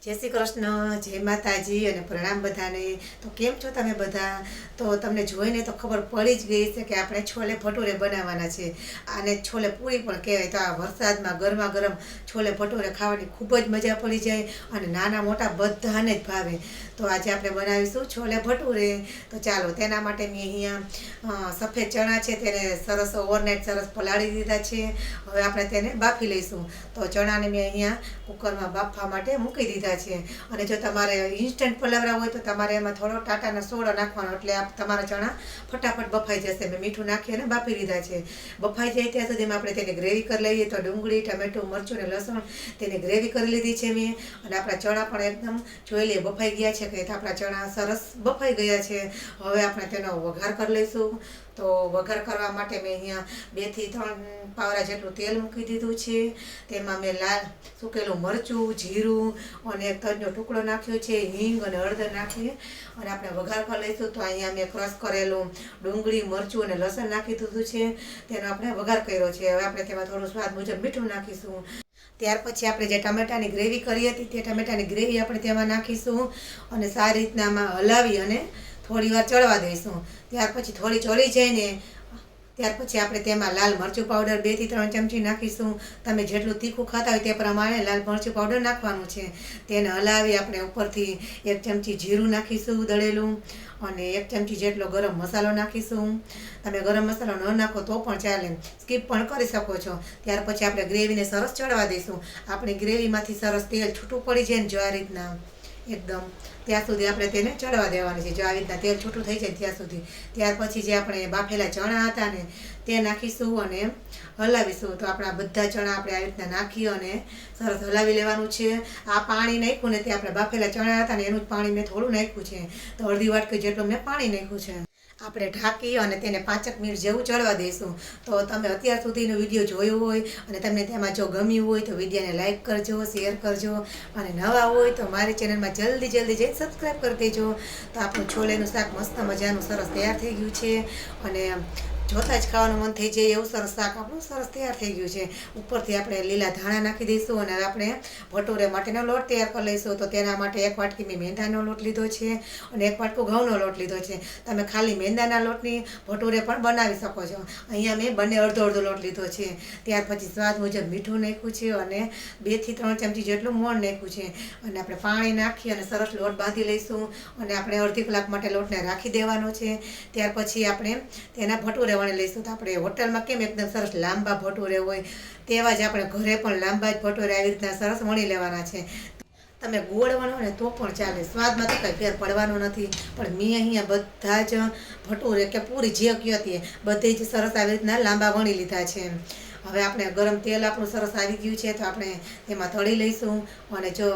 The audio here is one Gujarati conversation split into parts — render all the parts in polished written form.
જય શ્રી કૃષ્ણ, જય માતાજી અને પ્રણામ બધાને। તો કેમ છો તમે બધા? તો તમને જોઈને તો ખબર પડી જ ગઈ છે કે આપણે છોલે ભટુરે બનાવવાના છે અને છોલે પૂરી પણ કહેવાય। તો આ વરસાદમાં ગરમા ગરમ છોલે ભટુરે ખાવાની ખૂબ જ મજા પડી જાય અને નાના મોટા બધાને જ ભાવે। તો આજે આપણે બનાવીશું છોલે ભટુરે। તો ચાલો, તેના માટે મેં અહીંયા સફેદ ચણા છે તેને સરસ ઓવરનાઇટ સરસ પલાળી દીધા છે। હવે આપણે તેને બાફી લઈશું। તો ચણાને મેં અહીંયા કુકરમાં બાફવા માટે મૂકી દીધા છે। અને જો તમારે ઇન્સ્ટન્ટ પલાવરા હોય તો તમારે એમાં થોડો ટાટાનો સોડો નાખવાનો, એટલે તમારા ચણા ફટાફટ બફાઈ જશે। મેં મીઠું નાખી અને બાફી દીધા છે। બફાઈ જાય ત્યાં સુધીમાં આપણે તેને ગ્રેવી કરી લઈએ। તો ડુંગળી, ટમેટું, મરચું અને લસણ તેને ગ્રેવી કરી લીધી છે મેં। અને આપણા ચણા પણ એકદમ જોઈ લઈએ બફાઈ ગયા છે કે આપણા ચણા સરસ બફાઈ ગયા છે। હવે આપણે તેનો વઘાર કરી લઈશું। તો વઘાર કરવા માટે મેં અહીંયા 2 થી 3 પાવરા જેટલું તેલ મૂકી દીધું છે। તેમાં મેં લાલ સૂકેલું મરચું, જીરું અને તજનો ટુકડો નાખ્યો છે, હિંગ અને હળદર નાખી અને આપણે વઘાર કરી લઈશું। તો અહીંયા મેં ક્રશ કરેલું ડુંગળી, મરચું અને લસણ નાખી દીધું છે, તેનો આપણે વઘાર કર્યો છે। હવે આપણે તેમાં થોડું સ્વાદ મુજબ મીઠું નાખીશું। ત્યાર પછી આપણે જે ટમેટાની ગ્રેવી કરી હતી તે ટમેટાની ગ્રેવી આપણે તેમાં નાખીશું અને સારી રીતના આમાં હલાવી અને થોડી વાર ચડવા દઈશું। ત્યાર પછી થોડી ચડી જાય ને ત્યાર પછી આપણે તેમાં લાલ મરચું પાવડર 2 થી 3 ચમચી નાખીશું। તમે જેટલું તીખું ખાતા હોય તે પ્રમાણે લાલ મરચું પાવડર નાખવાનું છે। તેને હલાવી આપણે ઉપરથી 1 ચમચી જીરું નાખીશું દળેલું અને 1 ચમચી જેટલો ગરમ મસાલો નાખીશું। તમે ગરમ મસાલો ન નાખો તો પણ ચાલે, સ્કીપ પણ કરી શકો છો। ત્યાર પછી આપણે ગ્રેવીને સરસ ચડવા દઈશું। આપણી ગ્રેવીમાંથી સરસ તેલ છૂટું પડી જાય ને જો આ રીતના એકદમ, ત્યાં સુધી આપણે તેને ચડવા દેવાની છે। જો આવી રીતના તેલ છૂટું થઈ જાય ત્યાં સુધી। ત્યાર પછી જે આપણે બાફેલા ચણા હતા ને તે નાખીશું અને હલાવીશું। તો આપણા બધા ચણા આપણે આવી રીતના નાખી અને સરસ હલાવી લેવાનું છે। આ પાણી નાખ્યું ને તે આપણે બાફેલા ચણા હતા ને એનું જ પાણી મેં થોડું નાખ્યું છે। તો અડધી વાટકી જેટલું મેં પાણી નાખ્યું છે। આપણે ઢાંકી અને તેને 5 મિનિટ જેવું ચડવા દઈશું। તો તમે અત્યાર સુધીનો વિડીયો જોયો હોય અને તમને તેમાં જો ગમ્યું હોય તો વિડીયોને લાઇક કરજો, શેર કરજો અને નવા હોય તો મારી ચેનલમાં જલ્દી જઈને સબસ્ક્રાઈબ કરી દેજો। તો આપણું છોલેનું શાક મસ્ત મજાનું સરસ તૈયાર થઈ ગયું છે અને જોતાં જ ખાવાનું મન થઈ જાય એવું સરસ શાક આપણું સરસ તૈયાર થઈ ગયું છે। ઉપરથી આપણે લીલા ધાણા નાખી દઈશું અને હવે આપણે ભટુરે માટેનો લોટ તૈયાર કરી લઈશું। તો તેના માટે 1 વાટકી મેં મેંદાનો લોટ લીધો છે અને 1 વાટકો ઘઉંનો લોટ લીધો છે। તમે ખાલી મેંદાના લોટની ભટુરે પણ બનાવી શકો છો। અહીંયા મેં બંને અડધો અડધો લોટ લીધો છે। ત્યાર પછી સ્વાદ મુજબ મીઠું નાખ્યું છે અને 2 થી 3 ચમચી જેટલું મોણ નાખ્યું છે અને આપણે પાણી નાખી અને સરસ લોટ બાંધી લઈશું અને આપણે અડધી કલાક માટે લોટને રાખી દેવાનો છે। ત્યાર પછી આપણે તેના ભટુરે વણી લઈશું। તો આપણે હોટલમાં કેમ એકદમ સરસ લાંબા ભટુરે હોય તેવા જ આપણે ઘરે પણ લાંબા જ ભટુરે આવી રીતના સરસ વણી લેવાના છે। તમે ગોળ વણો ને તો પણ ચાલે, સ્વાદમાં તો કંઈ ફેર પડવાનો નથી। પણ મેં અહીંયા બધા જ ભટુરે કે પૂરી જે કહેતી બધી જ સરસ આવી રીતના લાંબા વણી લીધા છે। હવે આપણે ગરમ તેલ આપણું સરસ આવી ગયું છે તો આપણે તેમાં તળી લઈશું અને જો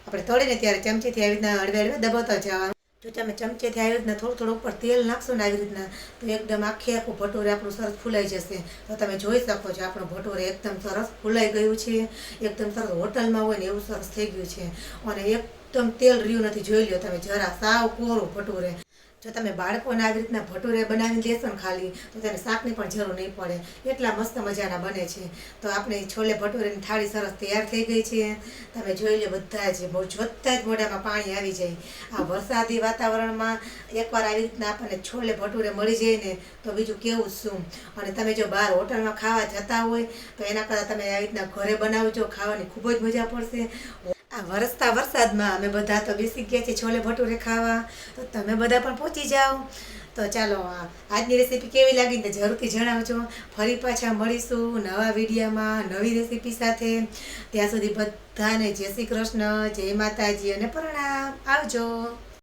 આપણે તળીને ત્યારે ચમચીથી આવી રીતના હળવે દબાવતા જવાનું। જો તમે ચમચેથી આવી રીતના થોડું ઉપર તેલ નાખશો ને આવી રીતના તો એકદમ આખું ભટુરે આપણું સરસ ફૂલાઈ જશે। તો તમે જોઈ શકો છો આપણું ભટુરે એકદમ સરસ ફૂલાઈ ગયું છે, એકદમ સરસ હોટલમાં હોય ને એવું સરસ થઈ ગયું છે અને એકદમ તેલ રહ્યું નથી, જોઈ લો તમે જરા, સાવ કોરું ભટુરે। જો તમે બાળકોને આવી રીતના ભટુરે બનાવીને દેશો ને ખાલી તો તેને શાકની પણ જરૂર નહીં પડે, એટલા મસ્ત મજાના બને છે। તો આપણે છોલે ભટુરેની થાળી સરસ તૈયાર થઈ ગઈ છે। તમે જોઈ લો બધા જ મોઢામાં પાણી આવી જાય। આ વરસાદી વાતાવરણમાં એકવાર આવી રીતના આપણને છોલે ભટુરે મળી જાય ને તો બીજું કેવું શું। અને તમે જો બહાર હોટલમાં ખાવા જતા હોય તો એના કરતાં તમે આવી રીતના ઘરે બનાવજો, ખાવાની ખૂબ જ મજા પડશે। આ વરસતા વરસાદમાં અમે બધા તો બેસી ગયા છીએ છોલે ભટુરે ખાવા, તો તમે બધા પણ પહોંચી જાઓ। તો ચાલો, આજની રેસીપી કેવી લાગી તો જરૂરથી જણાવજો। ફરી પાછા મળીશું નવા વિડીયોમાં નવી રેસીપી સાથે। ત્યાં સુધી બધાને જય શ્રી કૃષ્ણ, જય માતાજી અને પ્રણામ, આવજો।